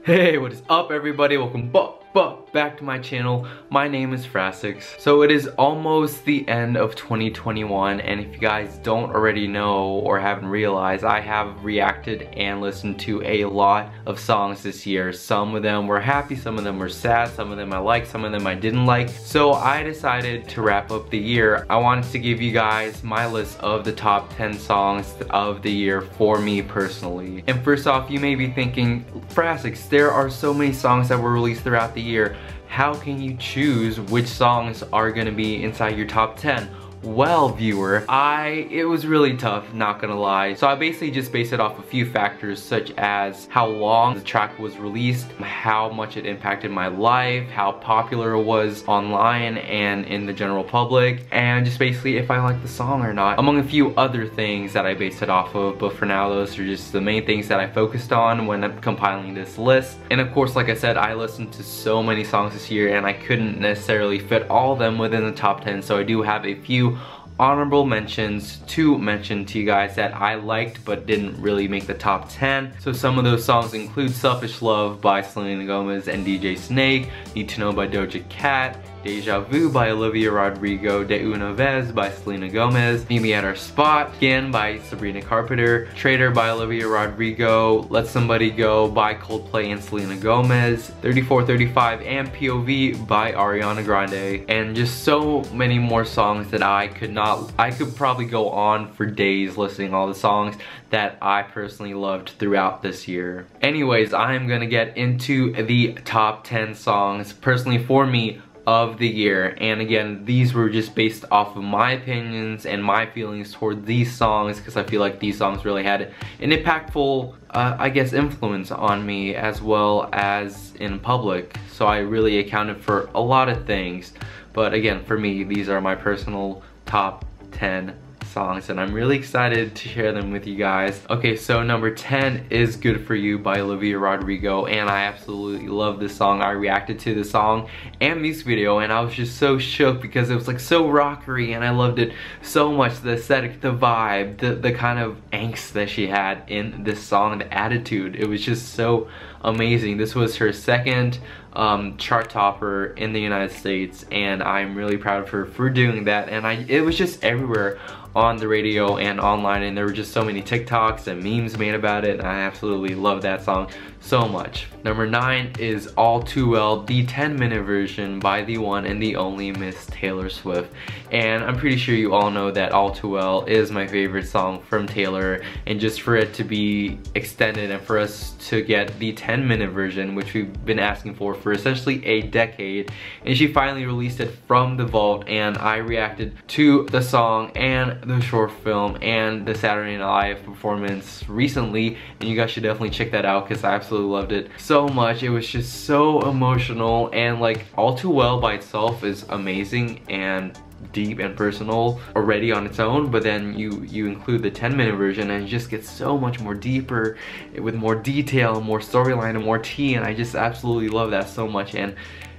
Hey, what is up everybody? Welcome back to my channel. My name is Frassix. So it is almost the end of 2021, and if you guys don't already know or haven't realized, I have reacted and listened to a lot of songs this year. Some of them were happy, some of them were sad, some of them I liked, some of them I didn't like. So I decided to wrap up the year. I wanted to give you guys my list of the top 10 songs of the year for me personally. And first off, you may be thinking, Frassix, there are so many songs that were released throughout the year. How can you choose which songs are gonna be inside your top 10? Well, viewer, it was really tough, not gonna lie. So I basically just based it off a few factors, such as how long the track was released, how much it impacted my life, how popular it was online and in the general public, and just basically if I like the song or not, among a few other things that I based it off of. But for now, those are just the main things that I focused on when I'm compiling this list. And of course, like I said, I listened to so many songs this year and I couldn't necessarily fit all of them within the top 10, so I do have a few honorable mentions to mention to you guys that I liked but didn't really make the top 10. So some of those songs include Selfish Love by Selena Gomez and DJ Snake, Need to Know by Doja Cat, Deja Vu by Olivia Rodrigo, De Una Vez by Selena Gomez, Meet Me at Our Spot, Again by Sabrina Carpenter, Traitor by Olivia Rodrigo, Let Somebody Go by Coldplay and Selena Gomez, 3435 and POV by Ariana Grande, and just so many more songs that I could probably go on for days listing all the songs that I personally loved throughout this year. Anyways, I'm gonna get into the top 10 songs personally for me of the year, and again, these were just based off of my opinions and my feelings toward these songs, because I feel like these songs really had an impactful I guess influence on me as well as in public, so I really accounted for a lot of things. But again, for me, these are my personal top 10 songs, and I'm really excited to share them with you guys. Okay, so number 10 is Good For You by Olivia Rodrigo, and I absolutely love this song. I reacted to the song and music video, and I was just so shook because it was like so rockery, and I loved it so much. The aesthetic, the vibe, the kind of angst that she had in this song, the attitude, it was just so amazing. This was her second chart topper in the United States, and I'm really proud of her for doing that. And it was just everywhere on the radio and online, and there were just so many TikToks and memes made about it, and I absolutely love that song so much. Number 9 is All Too Well, the 10-minute version by the one and the only Miss Taylor Swift. And I'm pretty sure you all know that All Too Well is my favorite song from Taylor, and just for it to be extended and for us to get the 10-minute version, which we've been asking for essentially a decade, and she finally released it from the vault, and I reacted to the song and the short film and the Saturday Night Live performance recently, and you guys should definitely check that out because I absolutely loved it so much. It was just so emotional, and like All Too Well by itself is amazing and deep and personal already on its own, but then you include the 10-minute version and it just gets so much more deeper with more detail, more storyline, and more tea, and I just absolutely love that so much, and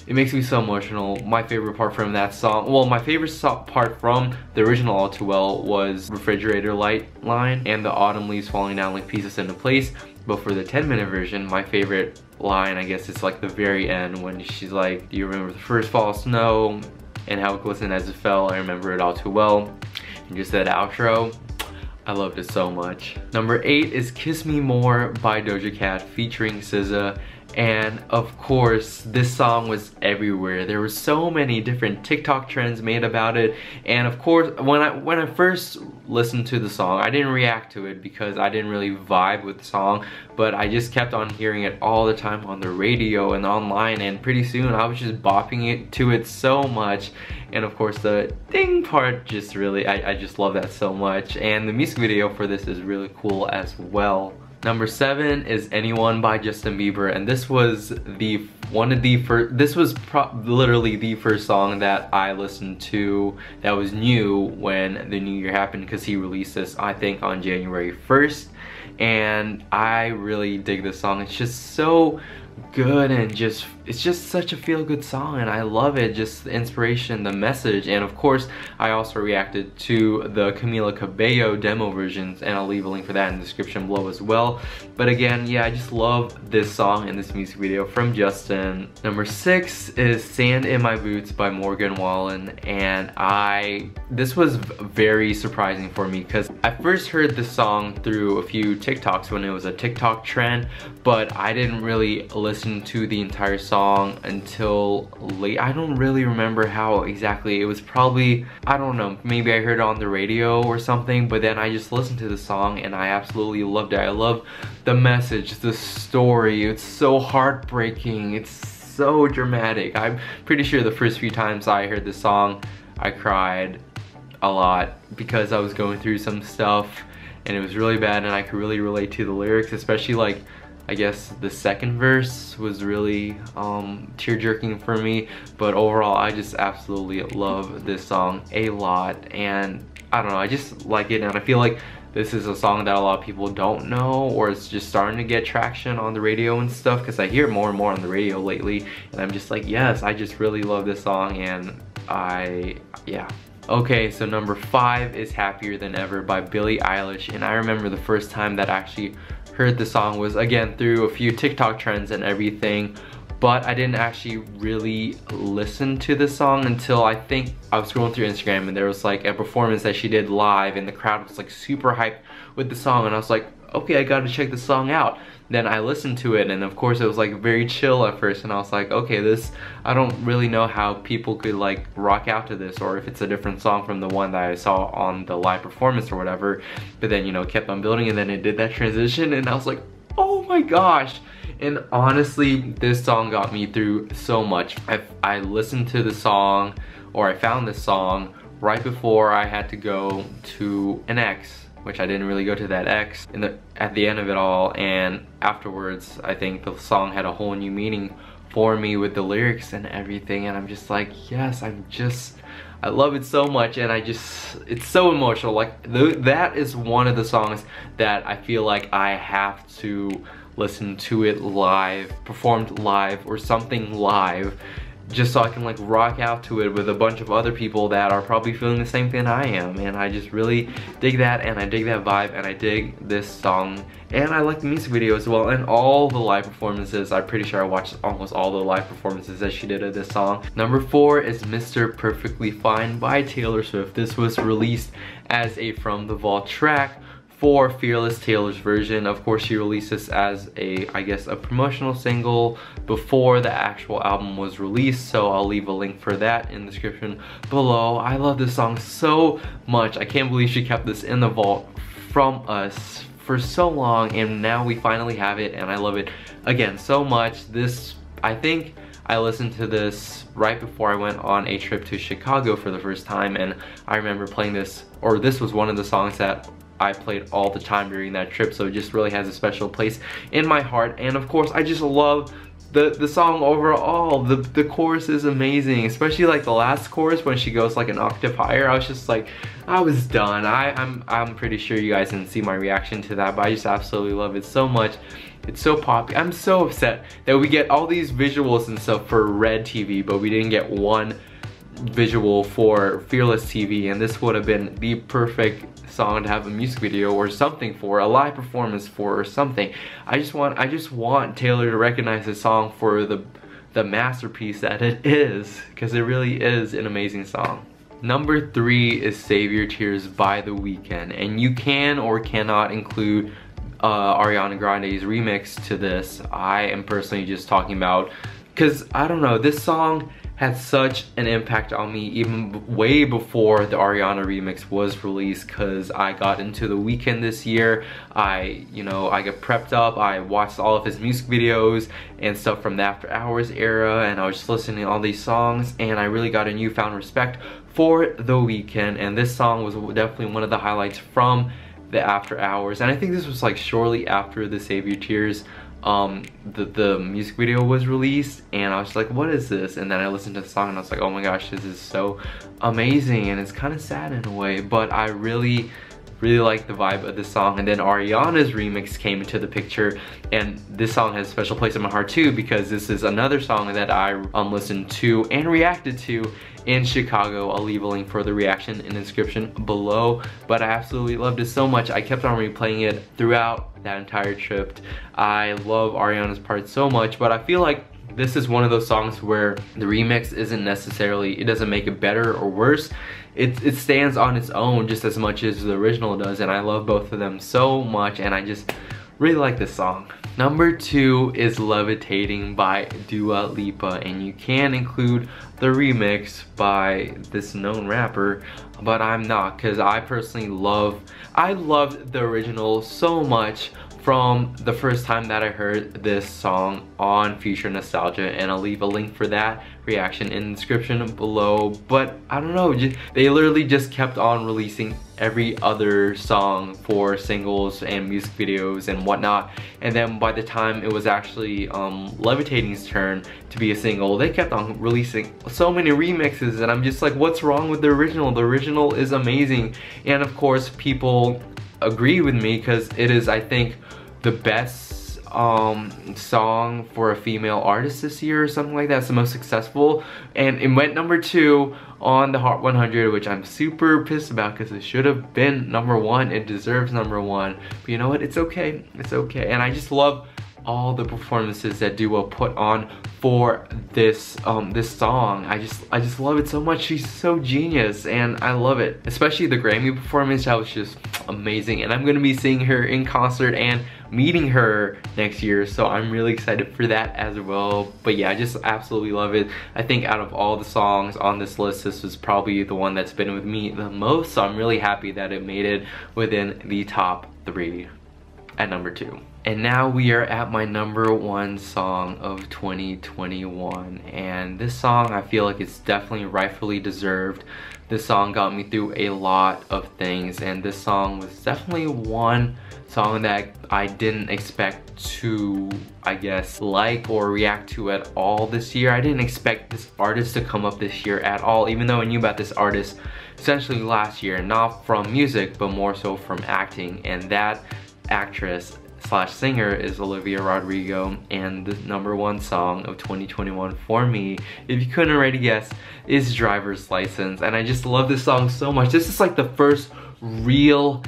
it makes me so emotional. My favorite part from that song, well, my favorite part from the original All Too Well was Refrigerator Light line and the autumn leaves falling down like pieces into place. But for the 10-minute version, my favorite line, I guess, is like the very end when she's like, do you remember the first fall of snow and how it glistened as it fell? I remember it all too well. And just that outro, I loved it so much. Number 8 is Kiss Me More by Doja Cat featuring SZA. And of course, this song was everywhere. There were so many different TikTok trends made about it. And of course, when I first listened to the song, I didn't react to it because I didn't really vibe with the song, but I just kept on hearing it all the time on the radio and online, and pretty soon I was just bopping it to it so much. And of course, the ding part just really, I just love that so much. And the music video for this is really cool as well. Number 7 is Anyone by Justin Bieber, and this was literally the first song that I listened to that was new when the new year happened, because he released this, I think, on January 1st, and I really dig this song. It's just so good and just it's just such a feel-good song, and I love it, just the inspiration, the message. And of course I also reacted to the Camila Cabello demo versions, and I'll leave a link for that in the description below as well. But again, yeah, I just love this song and this music video from Justin. Number 6 is Sand in My Boots by Morgan Wallen, and this was very surprising for me because I first heard this song through a few TikToks when it was a TikTok trend, but I didn't really listen to the entire song until late. I don't really remember how exactly. It was probably, I don't know, maybe I heard it on the radio or something, but then I just listened to the song and I absolutely loved it. I love the message, the story. It's so heartbreaking. It's so dramatic. I'm pretty sure the first few times I heard the song, I cried a lot because I was going through some stuff and it was really bad, and I could really relate to the lyrics, especially like, I guess the second verse was really tear-jerking for me. But overall, I just absolutely love this song a lot, and I don't know, I just like it, and I feel like this is a song that a lot of people don't know, or it's just starting to get traction on the radio and stuff, because I hear it more and more on the radio lately, and I'm just like, yes, I just really love this song, and yeah. Okay, so number 5 is Happier Than Ever by Billie Eilish, and I remember the first time that I actually heard the song was, again, through a few TikTok trends and everything, but I didn't actually really listen to the song until I think I was scrolling through Instagram and there was like a performance that she did live and the crowd was like super hyped with the song, and I was like, okay, I gotta check the song out. Then I listened to it, and of course it was like very chill at first, and I was like, okay, I don't really know how people could like rock out to this, or if it's a different song from the one that I saw on the live performance or whatever. But then, you know, kept on building, and then it did that transition, and I was like, oh my gosh. And honestly, this song got me through so much. I listened to the song, or I found this song right before I had to go to an ex, which I didn't really go to that ex at the end of it all, and afterwards I think the song had a whole new meaning for me with the lyrics and everything, and I'm just like, yes, I love it so much, and it's so emotional. Like that is one of the songs that I feel like I have to listen to it live, performed live or something live, just so I can like rock out to it with a bunch of other people that are probably feeling the same thing I am. And I just really dig that, and I dig that vibe, and I dig this song, and I like the music video as well, and all the live performances. I'm pretty sure I watched almost all the live performances that she did of this song. Number 4 is Mr. Perfectly Fine by Taylor Swift. This was released as a From the Vault track for Fearless Taylor's version. Of course, she released this as I guess a promotional single before the actual album was released, so I'll leave a link for that in the description below. I love this song so much. I can't believe she kept this in the vault from us for so long, and now we finally have it, and I love it again so much. I think I listened to this right before I went on a trip to Chicago for the first time, and I remember playing this, or this was one of the songs that I played all the time during that trip, so it just really has a special place in my heart. And of course, I just love the song overall. The chorus is amazing, especially like the last chorus when she goes like an octave higher. I was just like, I was done. I'm pretty sure you guys didn't see my reaction to that, but I just absolutely love it so much. It's so poppy. I'm so upset that we get all these visuals and stuff for Red TV, but we didn't get one visual for Fearless TV, and this would have been the perfect song to have a music video or something for, a live performance for, or something. I just want Taylor to recognize this song for the masterpiece that it is, because it really is an amazing song. Number 3 is Save Your Tears by The Weeknd, and you can or cannot include Ariana Grande's remix to this. I am personally just talking about, because I don't know, this song had such an impact on me even way before the Ariana remix was released, because I got into The Weeknd this year. I got prepped up, I watched all of his music videos and stuff from the After Hours era, and I was just listening to all these songs, and I really got a newfound respect for The Weeknd, and this song was definitely one of the highlights from the After Hours. And I think this was like shortly after the Save Your Tears the music video was released, and I was like, what is this? And then I listened to the song and I was like, oh my gosh, this is so amazing, and it's kind of sad in a way, but I really really liked the vibe of the song. And then Ariana's remix came into the picture, and this song has a special place in my heart too, because this is another song that I listened to and reacted to in Chicago. I'll leave a link for the reaction in the description below, but I absolutely loved it so much. I kept on replaying it throughout that entire trip. I love Ariana's part so much, but I feel like this is one of those songs where the remix isn't necessarily, it doesn't make it better or worse. It stands on its own just as much as the original does, and I love both of them so much, and I just really like this song. Number 2 is Levitating by Dua Lipa, and you can include the remix by this known rapper, but I'm not, because I personally loved the original so much from the first time that I heard this song on Future Nostalgia, and I'll leave a link for that reaction in the description below. But I don't know, they literally just kept on releasing every other song for singles and music videos and whatnot, and then by the time it was actually Levitating's turn to be a single, they kept on releasing so many remixes, and I'm just like, what's wrong with the original? The original is amazing, and of course people agree with me because it is, I think, the best song for a female artist this year or something like that. It's the most successful, and it went number 2 on the Hot 100, which I'm super pissed about because it should have been number 1. It deserves number 1, but you know what, it's okay, it's okay. And I just love all the performances that Dua put on for this this song. I just love it so much. She's so genius, and I love it. Especially the Grammy performance, that was just amazing. And I'm gonna be seeing her in concert and meeting her next year, so I'm really excited for that as well. But yeah, I just absolutely love it. I think out of all the songs on this list, this was probably the one that's been with me the most, so I'm really happy that it made it within the top 3 at number 2. And now we are at my number 1 song of 2021, and this song, I feel like it's definitely rightfully deserved. This song got me through a lot of things, and this song was definitely one song that I didn't expect to, I guess, like or react to at all this year. I didn't expect this artist to come up this year at all, even though I knew about this artist essentially last year, not from music but more so from acting, and that actress slash singer is Olivia Rodrigo, and the number 1 song of 2021 for me, if you couldn't already guess, is Driver's License. And I just love this song so much. This is like the first real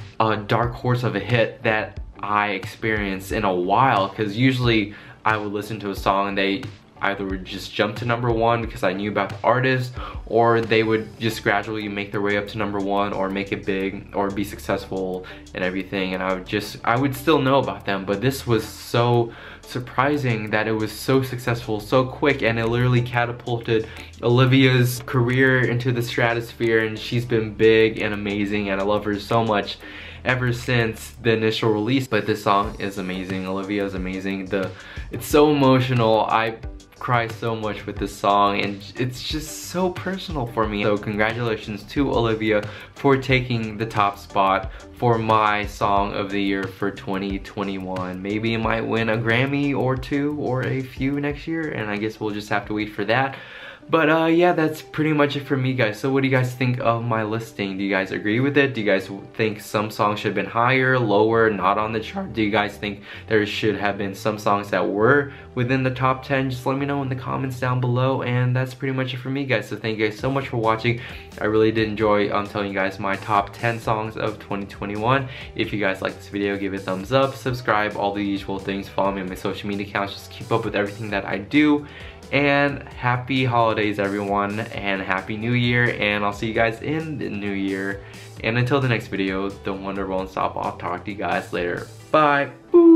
dark horse of a hit that I experienced in a while, because usually I would listen to a song and they either would just jump to number 1 because I knew about the artist, or they would just gradually make their way up to number 1 or make it big or be successful and everything, and I would still know about them. But this was so surprising that it was so successful so quick, and it literally catapulted Olivia's career into the stratosphere, and she's been big and amazing, and I love her so much ever since the initial release. But this song is amazing. Olivia is amazing. It's so emotional. I cry so much with this song, and it's just so personal for me. So congratulations to Olivia for taking the top spot for my song of the year for 2021. Maybe it might win a Grammy or 2 or a few next year, and I guess we'll just have to wait for that. But yeah, that's pretty much it for me, guys. So what do you guys think of my listing? Do you guys agree with it? Do you guys think some songs should have been higher, lower, not on the chart? Do you guys think there should have been some songs that were within the top 10? Just let me know in the comments down below. And that's pretty much it for me, guys. So thank you guys so much for watching. I really did enjoy telling you guys my top 10 songs of 2021. If you guys like this video, give it a thumbs up, subscribe, all the usual things. Follow me on my social media accounts. Just keep up with everything that I do. And happy holidays, everyone, and happy new year, and I'll see you guys in the new year. And until the next video, the wonder won't stop. I'll talk to you guys later. Bye. Boo.